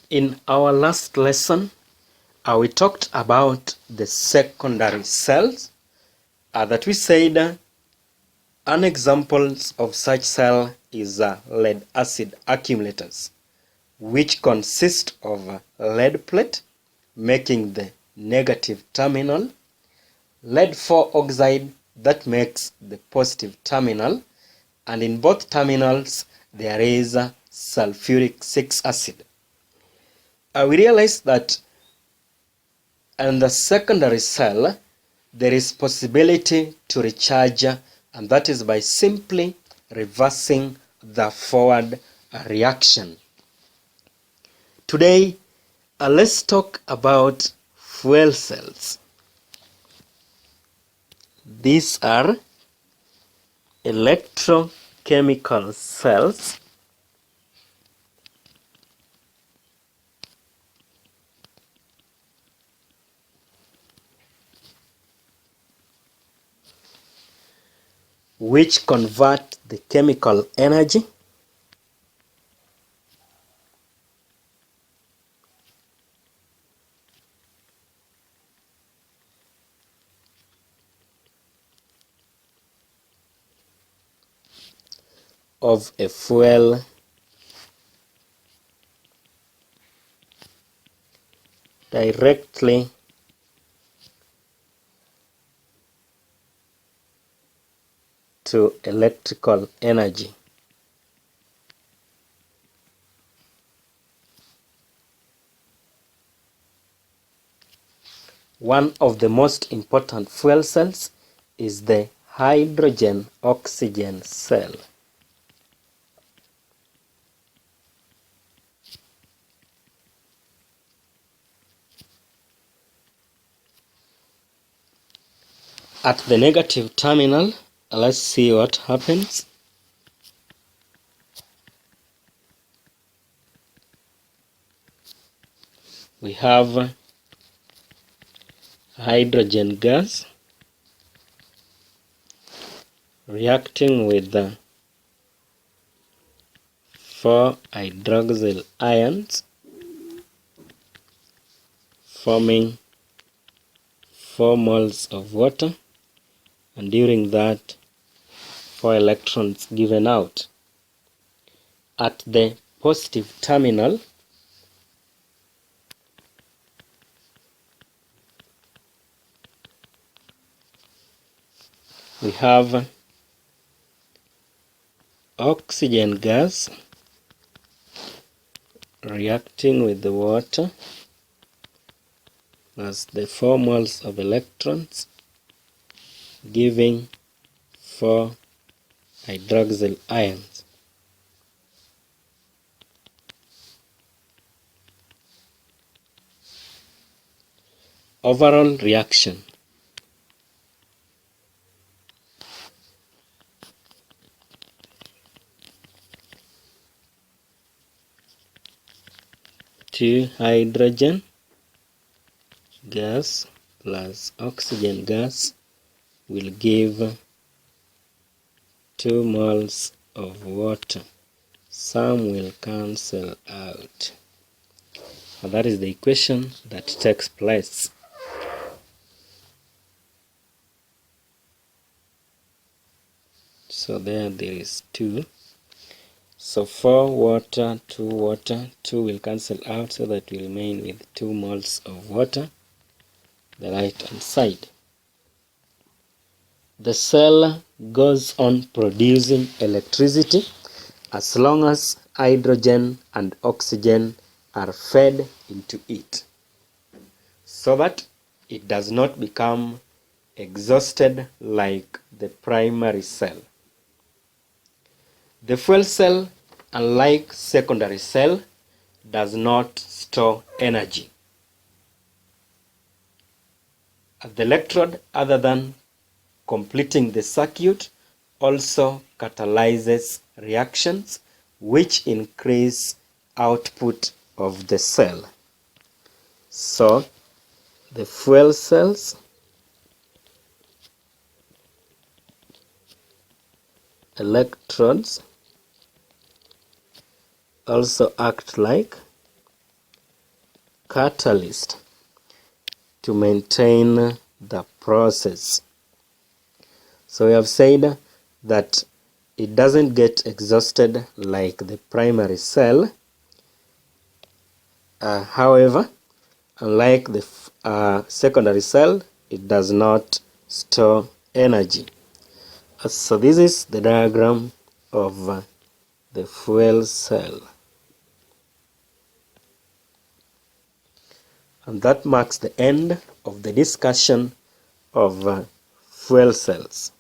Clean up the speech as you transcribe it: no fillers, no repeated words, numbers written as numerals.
In our last lesson, we talked about the secondary cells that we said an example of such cell is lead acid accumulators, which consist of a lead plate making the negative terminal, lead 4 oxide that makes the positive terminal, and in both terminals there is a sulfuric 6 acid. We realized that in the secondary cell there is possibility to recharge, and that is by simply reversing the forward reaction. Today, let's talk about fuel cells. These are electrochemical cells which convert the chemical energy of a fuel directly to electrical energy. One of the most important fuel cells is the hydrogen-oxygen cell. At the negative terminal, let's see what happens. We have hydrogen gas reacting with the 4 hydroxyl ions, forming 4 moles of water, and during that 4 electrons given out. At the positive terminal, we have oxygen gas reacting with the water plus the 4 moles of electrons, giving 4 hydroxyl ions. Overall reaction. Two hydrogen gas plus oxygen gas will give 2 moles of water. Some will cancel out. And that is the equation that takes place. So there is 2. So 4 water, 2 water, 2 will cancel out, so that we remain with 2 moles of water, the right hand side. The cell goes on producing electricity as long as hydrogen and oxygen are fed into it, so that it does not become exhausted like the primary cell. The fuel cell, unlike secondary cell, does not store energy. The electrode, other than completing the circuit, also catalyzes reactions which increase output of the cell. So the fuel cells electrodes also act like catalyst to maintain the process. So we have said that it doesn't get exhausted like the primary cell. However, unlike the secondary cell, it does not store energy. So this is the diagram of the fuel cell. And that marks the end of the discussion of fuel cells.